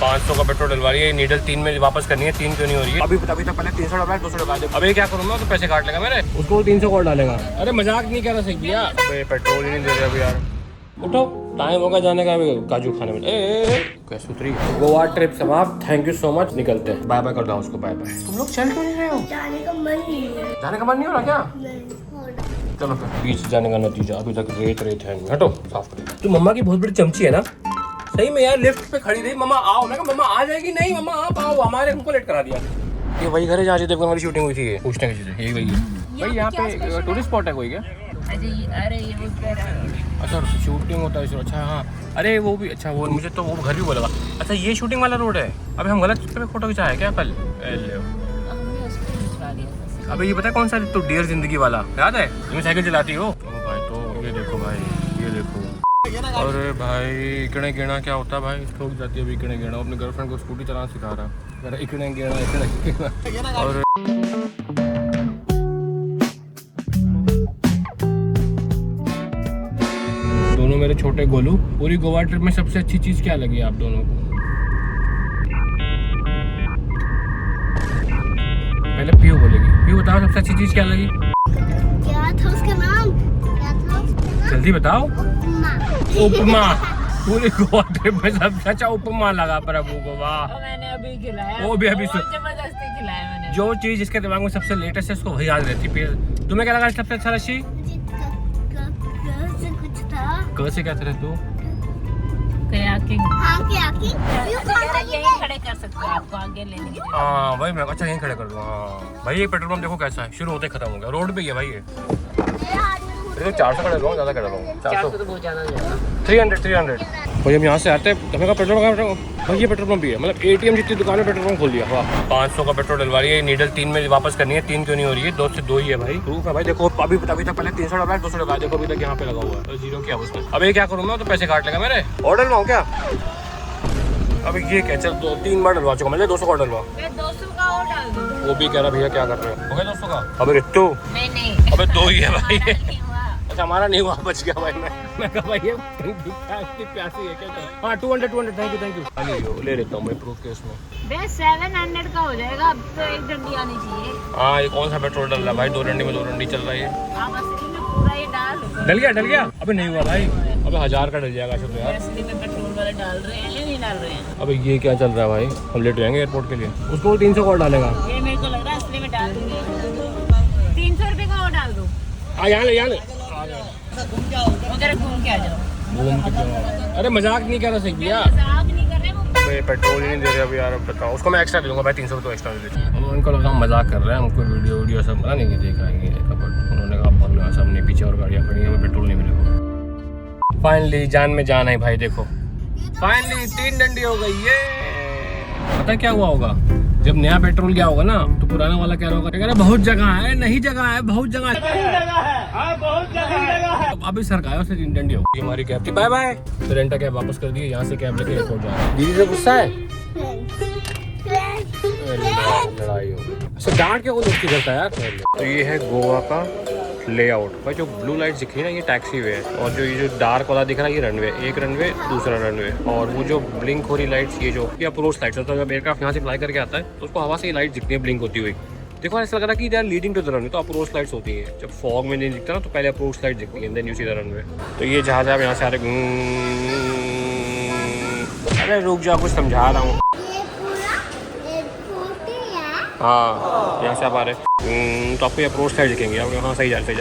500 का पेट्रोल डलवा रही है, नीडल 3 में वापस करनी है, 3 क्यों नहीं हो रही है? अभी तक पहले 300 डलवाया, 200 डलवा दे। अभी क्या करूँ मैं, तो पैसे काट लेगा मेरे, उसको 300 और डालेगा। अरे मजाक नहीं कर रहा सही भैया, पेट्रोल ही नहीं दे रहे अभी यार। उठो, टाइम होगा जाने का, काजू खाने में। कैसे उतरी? गोवा ट्रिप समाप्त, थैंक यू सो मच। निकलते हैं, बाय बाय कर दो उसको, बाय बाय। तुम लोग चल क्यों नहीं रहे हो? जाने का मन नहीं है। जाने का मन नहीं हो रहा क्या? नहीं। चलो फिर बीच जाने का नतीजा, अभी तक रेत है। हटो, साफ करो। तू मम्मा की बहुत बड़ी चमची है ना सही में यार, लिफ्ट पे खड़ी रही, मम्मा आओ। मैं कहा मम्मा आ जाएगी, नहीं मम्मा आप आओ, हमारे हमको लेट करा दिया। ये वही घर है जहाँ देवगन वाली शूटिंग हुई थी, पूछने की चीज़ यही वही है भाई। यहाँ पे टूरिस्ट स्पॉट है कोई क्या? अरे ये वो कह रहा है। अच्छा शूटिंग होता है, अच्छा हाँ। अरे वो भी अच्छा, वो मुझे तो वो घर भी बोला। अच्छा ये शूटिंग वाला रोड है। अबे हम गलत पे फोटो खिंचाया क्या कल? अबे ये पता है कौन सा, तो डियर जिंदगी वाला याद है? तुम साइकिल चलाती हो भाई, तो ये देखो भाई, ये देखो। अरे भाई इकड़े गिना क्या होता है भाई, ठोक जाती है अभी इकड़े गिना। अपनी गर्लफ्रेंड को स्कूटी चलाना सिखा रहा, इकड़े गिना। और दोनों मेरे छोटे गोलू। पूरी गोवा ट्रिप में सबसे अच्छी चीज क्या लगी आप दोनों को? पहले पीयू बोलेगी। पीयू बताओ सबसे अच्छी चीज क्या लगी? क्या था उसका नाम? जल्दी बताओ। उपमा। उपमा। पूरी गोवा ट्रिप में सबसे अच्छा उपमा लगा प्रभु को, वाह। मैंने अभी खिलाया, वो भी अभी जबरदस्ती खिलाया मैंने। जो चीज जिसके दिमाग में सबसे लेटेस्ट है उसको वही याद रहती है। तुम्हें क्या लगा सबसे अच्छा रशी? कुछ था। कैसे कहते रहे तू? कयाकिंग। हाँ कयाकिंग। यहीं खड़े कर सकते हो, आपको आगे लेने के लिए। हाँ भाई मैं अच्छा यहीं खड़े कर दूँ। हाँ भाई ये पेट्रोल पंप देखो कैसा है, शुरू होते खत्म हो गया, रोड पे ही है भाई ये। तो 400 खड़े रहूँगा, ज़्यादा खड़े रहूँगा। 400 तो बहुत ज़्यादा हो जाएगा। 300। भाई हम यहाँ से आते हैं, हमें का पेट्रोल पंप भाई, ये पेट्रोल पंप भी है, मतलब ATM जितनी दुकानें पेट्रोल पंप खोल दिया। वाह 500 का पेट्रोल डलवा रही है, नीडल 3 में वापस करनी है, 3 क्यों नहीं हो रही है? 2 से 2 ही है भाई, प्रूफ है भाई। देखो अभी तक पहले 300 डलवाया, 200 डलवाया, देखो अभी तक यहाँ पे लगा हुआ है, जीरो किया उसने। अभी क्या करूँ मैं, तो पैसे काट लेगा मेरे। और डलवाऊँ क्या? अभी ये क्या, चल 2-3 बार डलवा चुका मैं, 200 का डलवा। 200 का और डाल दो। वो भी कह रहा भैया क्या कर रहे हो? हो गया 200 का? अबे रित्तू, नहीं अबे 2 ही है भाई। नहीं हुआ। अच्छा हमारा नहीं हुआ, बच गया भाई। मैं कहा भाई ये प्यासी है क्या? हाँ 200 थैंक यू। ले लेता हूँ मैं प्रूफ के उसमें। बे 700 का हो जाएगा, अब तो एक डंडी आनी चाहिए। हाँ ये कौन सा पेट्रोल डल रहा है भाई? 2 डंडी में 2 डंडी चल रहा है। आप असली में पूरा ये डाल दो। डल गया? अबे नहीं हुआ भाई, अबे 1000 का डल जाएगा सब यार। असली में पेट्रोल वाले डाल रहे हैं या नहीं डाल रहे हैं? अबे ये क्या चल रहा है भाई, हम लेट जाएंगे एयरपोर्ट के लिए। उसको 300 और डालेगा। ये मेरे को लग रहा है असली में डाल दूंगी। 300 रुपए का और डाल दो। यहाँ ले उधर घूम के आ जाओ। घूम के। अरे मजाक नहीं कर रहा सही भैया, मजाक नहीं कर रहे वो। पेट्रोल ही नहीं दे रहे अभी यार। अब बताओ उसको मैं एक्स्ट्रा दे दूंगा भाई, 300 तो एक्स्ट्रा दे दूँगा। उनको लगा हम मजाक कर रहे हैं, हमको वीडियो सब बना नहीं दिखाएंगे, बट उन्होंने कहा भाग लो, सामने पीछे और गाड़ियाँ खड़ी हैं, हमें पेट्रोल नहीं मिलेगा। फाइनली जान में जान है भाई, देखो फाइनली 3 डंडी हो गई है। पता क्या हुआ होगा, जब नया पेट्रोल गया होगा ना, तो पुराना वाला क्या होगा, कह रहा बहुत जगह है, नहीं जगह है, बहुत जगह है। अभी सरकार से 3 डंडी हो गई। हमारी कैब थी, बाय बाय। तो रेंटा कैब वापस कर दी, यहाँ से कैब लेके एयरपोर्ट जा रहा है। दीदी से गुस्सा है, लड़ाई हो गई। अच्छा डांट के कोई दोस्ती करता है यार। तो ये है गोवा का लेआउट भाई। जो ब्लू लाइट दिख रही है ना, ये टैक्सी वे है, और जो ये जो डार्क वाला दिख रहा है ये रनवे, एक रनवे दूसरा रनवे, और वो जो ब्लिंक हो रही लाइट्स, ये जो अप्रोच लाइट्स होता है, जब एयरक्राफ्ट यहाँ से फ्लाई करके आता है तो उसको हवा से ये लाइट दिखती है ब्लिंक होती हुई। देखो ऐसा लग रहा है कि इधर लीडिंग टू द रनवे, तो अप्रोच लाइट्स होती है। जब फॉग में नहीं दिखता ना, तो पहले अप्रोच लाइट दिखती है, then you see the runway. तो ये जहाज आप यहाँ से आ रहे, अरे रुक जाओ कुछ समझा रहा हूँ। हाँ यहाँ से आप आ रहे, तो आपको अप्रोच साइड दिखेंगे, आप यहाँ सही जा रहे।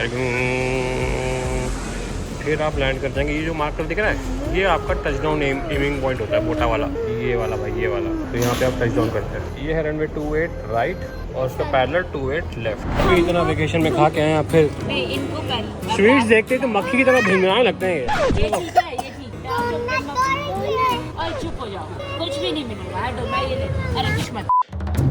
फिर आप लैंड कर जाएंगे। ये जो मार्कर दिख रहा है, ये आपका टच डाउन एमिंग पॉइंट होता है, मोटा वाला, ये वाला भाई, ये वाला। तो यहाँ पे आप टच डाउन करते हैं। ये है रनवे 28 राइट, और उसका पैरेलल 28 लेफ्ट। अभी इतना वेकेशन में खा के आए हैं, फिर नहीं इनको पहले स्वीट्स देखते तो मक्खी की तरह भिंगनाने लगते हैं। ये ठीक है, ये ठीक है। और चुप हो जाओ, कुछ भी नहीं मिलेगा। मैं ये ले, अरे कुछ मत।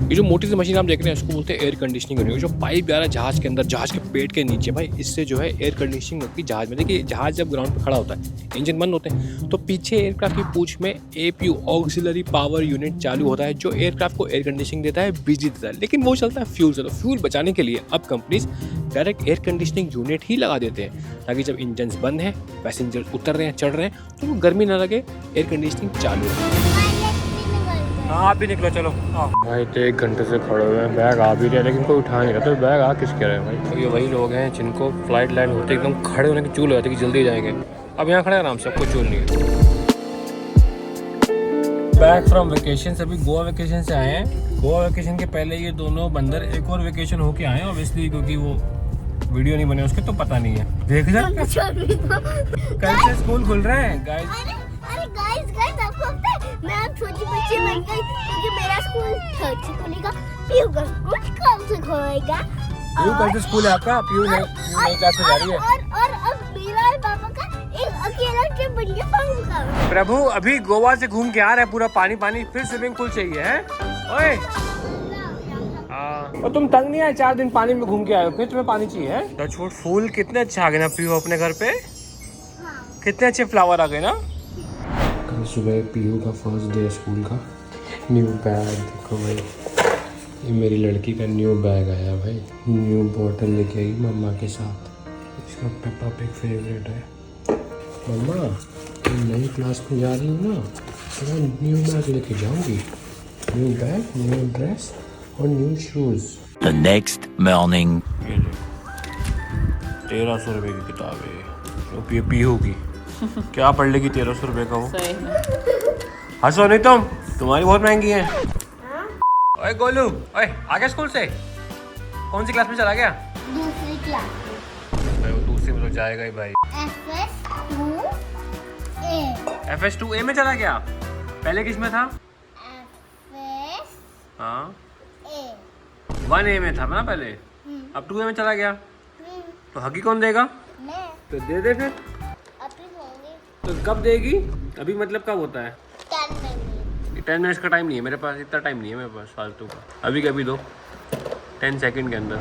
ये जो मोटी सी मशीन आप देख रहे हैं, इसको बोलते हैं एयर कंडीशनिंग यूनिट। जो पाइप जा रहा है जहाज के अंदर, जहाज के पेट के नीचे भाई, इससे जो है एयर कंडीशनिंग होती है जहाज में। देखिए जहाज जब ग्राउंड पे खड़ा होता है, इंजन बंद होते हैं, तो पीछे एयरक्राफ्ट की पूंछ में APU ऑक्सिलरी पावर यूनिट चालू होता है, जो एयरक्राफ्ट को एयर कंडीशनिंग देता है, बिजली देता है। लेकिन वो चलता है फ्यूल से, तो फ्यूल बचाने के लिए अब companies direct air conditioning unit ही लगा देते हैं, ताकि जब इंजन बंद है, पैसेंजर उतर रहे हैं, चढ़ रहे हैं, तो वो गर्मी ना लगे, एयर कंडीशनिंग चालू है। हाँ आप भी निकलो चलो। भाई तो 1 घंटे से खड़े हुए हैं, बैग आ भी रहा है लेकिन कोई उठा नहीं रहा। तो बैग आ किस कह रहे हैं भाई? तो ये वही लोग हैं जिनको फ्लाइट लैंड होते एकदम खड़े होने की चूल होती है कि जल्दी जाएंगे। अब यहाँ खड़े आराम से, आपको चूल नहीं है। बैक फ्रॉम वेकेशन, अभी गोवा वेकेशन से आए हैं। गोवा वेकेशन के पहले ये दोनों बंदर एक और वेकेशन होके आए हैं ऑब्वियसली, क्योंकि वो वीडियो नहीं बने उसके तो पता नहीं है। देख जा कल से स्कूल खुल रहे हैं गाइस। अरे गाइस आपको पता है मैं अब छोटी बच्ची बन गई क्योंकि मेरा स्कूल थर्ड से खुलेगा, पीयू का स्कूल कल से खुलेगा। पीयू कल से स्कूल है आपका? पीयू नई क्लास में जा रही है। और अब मेरा और पापा का एक अकेला ट्रिप बन गया पानी का। प्रभु अभी गोवा से घूम के आ रहे हैं, पूरा पानी पानी, फिर स्विमिंग पूल चाहिए है? ओए और तुम तंग नहीं आए? 4 दिन पानी में घूम के आए हो, फिर तुम्हें पानी चाहिए है? तो छोट फूल कितने अच्छे आ गए ना पीयू अपने घर पे। कितने अच्छे फ्लावर आ गए ना। कल सुबह पीयू का फर्स्ट डे स्कूल का। न्यू बैग देखो भाई, ये मेरी लड़की का न्यू बैग आया भाई। न्यू बॉटल लेके आई मम्मा के साथ। इसका पेप्पा पिग फेवरेट है। मम्मा तुम नई क्लास में जा रही हो ना, तो मैं न्यू बैग लेके जाऊंगी। न्यू बैग, न्यू ड्रेस और new shoes. The next morning. 1300 रुपये की किताब है ये पीयू की। क्या पढ़ लेगी 1300 रुपये का वो? सही में। हंसो नहीं तुम्हारी बहुत महंगी है। ओए गोलू, ओए आ गया स्कूल से? कौन सी क्लास में चला गया? दूसरी क्लास। भाई वो दूसरी में तो जाएगा ही भाई। FS2A। FS2A में चला गया? पहले किस में था? हाँ FS1A। 1A में था ना पहले, अब 2A में चला गया। तो हकी कौन देगा? मैं तो दे दे फिर। अभी होंगी तो कब देगी? अभी मतलब कब होता है? 10 मिनट। 10 मिनट्स का टाइम नहीं है मेरे पास, इतना टाइम नहीं है मेरे पास फालतू का। अभी कभी दो 10 सेकंड के अंदर।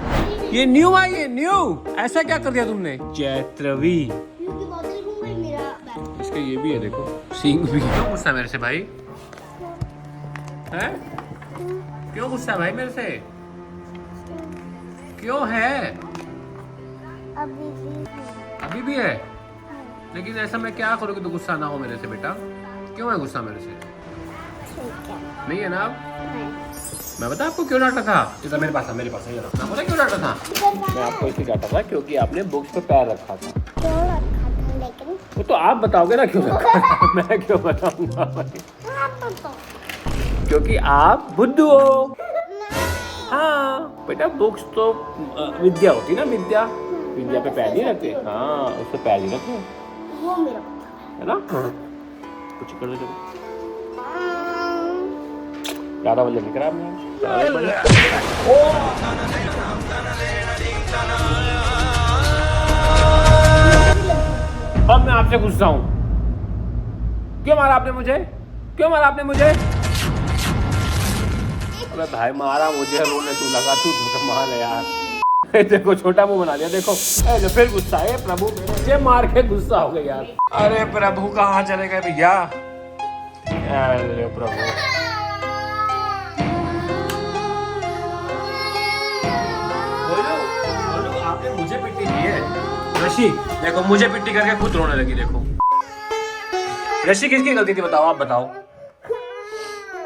ये न्यू आई है, न्यू। ऐसा क्या कर दिया तुमने? चैत्रवी क्योंकि बोतल घूम गई मेरा बैग। इसके ये भी है देखो, सिंग भी। क्यों गुस्सा मेरे से भाई? हैं? क्यों गुस्सा भाई मेरे से? क्यों है? अभी भी है? लेकिन ऐसा मैं क्या करूँ कि तो गुस्सा ना हो मेरे से बेटा? क्यों है गुस्सा मेरे से? नहीं है ना अब? मैं बता आपको क्यों डांटा था? इधर मेरे पास है ये रहा। मैं बोला क्यों डांटा था? मैं आपको इसलिए डांटा था क्योंकि आपने बुक्स पे पैर रखा था। क्यों रखा था लेकिन? वो तो आप बताओगे ना क्यों रखा। मैं क्यों बताऊंगा भाई? आप बताओ। क्योंकि आप बुद्धू हो। हाँ बेटा, बुक्स तो विद्या होती ना, विद्या पे पैर नहीं रखते। हाँ उस पे पैर नहीं रखते वो मेरा पता है ना। कुछ कर दो, ज़्यादा बल्ले नहीं करा आपने। अब मैं आपसे गुस्सा हूँ। क्यों मारा आपने मुझे? अबे भाई मारा मुझे, रोने तू लगा, तू मार यार। देखो छोटा मुंह बना दिया देखो। जो फिर गुस्सा है प्रभु, मेरे मार के गुस्सा हो गया यार। अरे प्रभु कहाँ चले गए भैया? अरे प्रभु बोलो आपने मुझे पिट्टी की है। रशी देखो मुझे पिट्टी करके खुद रोने लगी देखो। रशी किसकी गलती थी बताओ? आप बताओ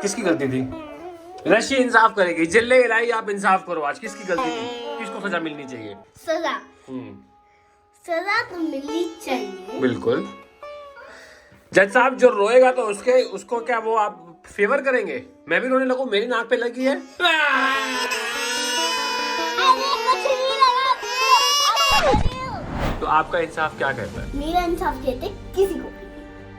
किसकी गलती थी? रशी इंसाफ करेगी। जिले इलाही आप इंसाफ करो आज, किसकी गलती थी? किसको सजा मिलनी चाहिए? सजा सजा तो मिलनी चाहिए बिल्कुल। जज साहब जो रोएगा तो उसको क्या वो आप फेवर करेंगे? मैं भी रोने लगूं? मेरी नाक पे लगी है। तो आपका इंसाफ क्या कहता है? मेरा इंसाफ कहते किसी को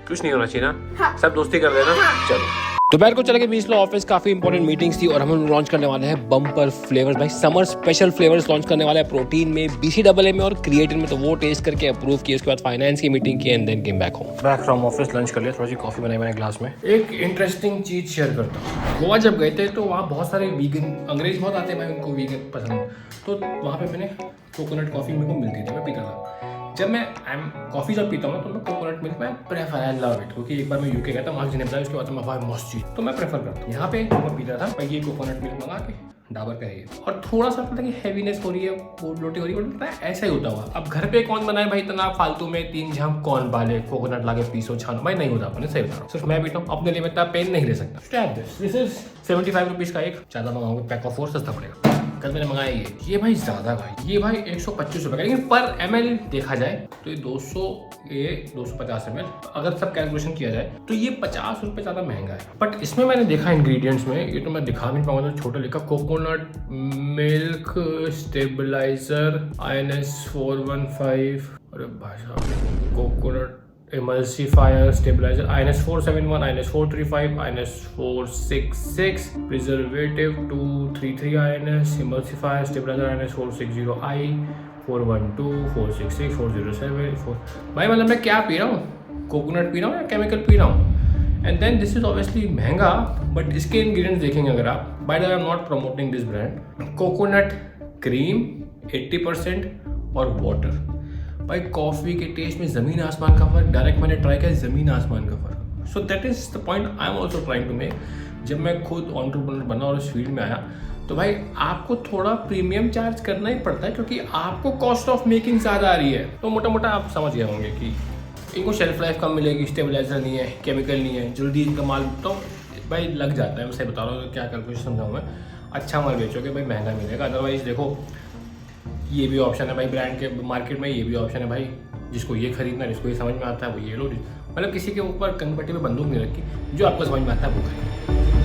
कुछ नहीं होना चाहिए ना। हाँ। सब दोस्ती कर रहे हैं ना। चलो दोपहर को चले गए बीच में ऑफिस, काफी इंपॉर्टेंट मीटिंग्स थी और हम लॉन्च करने वाले हैं बम्पर फ्लेवर्स भाई, समर स्पेशल फ्लेवर्स लॉन्च करने वाले हैं प्रोटीन में, BCAA में और क्रिएटिन में। तो वो टेस्ट करके अप्रूव किए, उसके बाद फाइनेंस की मीटिंग की and then came back home. Back from office lunch कर लिया, थोड़ी सी कॉफी बनाई मैंने ग्लास में। एक इंटरेस्टिंग चीज शेयर करता हूँ। गोवा जब गए थे तो वहाँ बहुत सारे वीगन अंग्रेज बहुत आते हैं भाई, उनको वीगन पसंद, तो वहाँ पे मैंने कोकोनट कॉफी मेरे को मिलती थी, मैं पीता था। जब मैं कॉफ़ी जब पीता हूँ तो मैं कोकोनट मिल्क में प्रेफर आई लव इट, क्योंकि एक बार मैं यूके गया था, वहाँ ने बताया उसके बाद मैं भाई मस्त चीज़, तो मैं प्रेफर करता हूँ। यहाँ पे मैं पीता था मैं ये कोकोनट मिल्क मंगा के, डाबर का है ये, और थोड़ा सा पता है कि हैवीनेस हो रही है, बोर्ड लोटी हो रही है, पता है ऐसा ही होता हुआ। अब घर पे कौन बनाए भाई इतना फालतू में 3 झाम कौन बाले, कोकोनट लाके पीसो छानो, भाई नहीं होता अपने, सही बता रहा हूँ। सिर्फ मैं पीता हूँ, अपने लिए मैं इतना पेन नहीं ले सकता। दिस इज 75 रुपीज़ का एक, ज़्यादा मंगाऊंगे पैक ऑफ 4 सस्ता पड़ेगा। कल मैंने मंगाया ये भाई ज़्यादा भाई, ये भाई 125 रुपये का, लेकिन पर ml देखा जाए तो ये 250 ml, अगर सब कैलकुलेशन किया जाए तो ये 50 रुपये ज़्यादा महंगा है। बट इसमें मैंने देखा इंग्रेडिएंट्स में, ये तो मैं दिखा नहीं पाऊंगा तो छोटा लिखा, कोकोनट मिल्क स्टेबलाइजर INS 415, अरे भाई साहब, coconut emulsifier stabilizer INS 471, INS 435, INS 466, preservative 233 INS, emulsifier stabilizer INS 460I, 412, 466, 407, 4। भाई मतलब मैं क्या पी रहा हूँ, कोकोनट पी रहा हूँ या केमिकल पी रहा हूँ। And then this is obviously महंगा, बट इसके इंग्रेडिएंट्स देखेंगे अगर आप, by the way I am not promoting this brand, coconut cream 80% और वाटर। भाई कॉफ़ी के टेस्ट में ज़मीन आसमान का फ़र्क, डायरेक्ट मैंने ट्राई किया ज़मीन आसमान का फ़र्क। So that is the point I am also trying to make. जब मैं खुद एंटरप्रेन्योर बना और इस फील्ड में आया तो भाई आपको थोड़ा प्रीमियम चार्ज करना ही पड़ता है, क्योंकि आपको कॉस्ट ऑफ मेकिंग ज़्यादा आ रही है। तो मोटा मोटा आप समझ गए होंगे कि इनको शेल्फ लाइफ कम मिलेगी, स्टेबलाइजर नहीं है, केमिकल नहीं है, जल्दी इनका माल तो भाई लग जाता है। मैं सही बता रहा हूँ, क्या कैलकुलेशन समझाऊँ मैं, अच्छा माल बेचोगे भाई महंगा मिलेगा। अदरवाइज देखो ये भी ऑप्शन है भाई, ब्रांड के मार्केट में ये भी ऑप्शन है भाई, जिसको ये खरीदना है, जिसको ये समझ में आता है वो ये लो, मतलब किसी के ऊपर कंपैटिबल बंदूक नहीं रखी, जो आपको समझ में आता है वो खरीदो।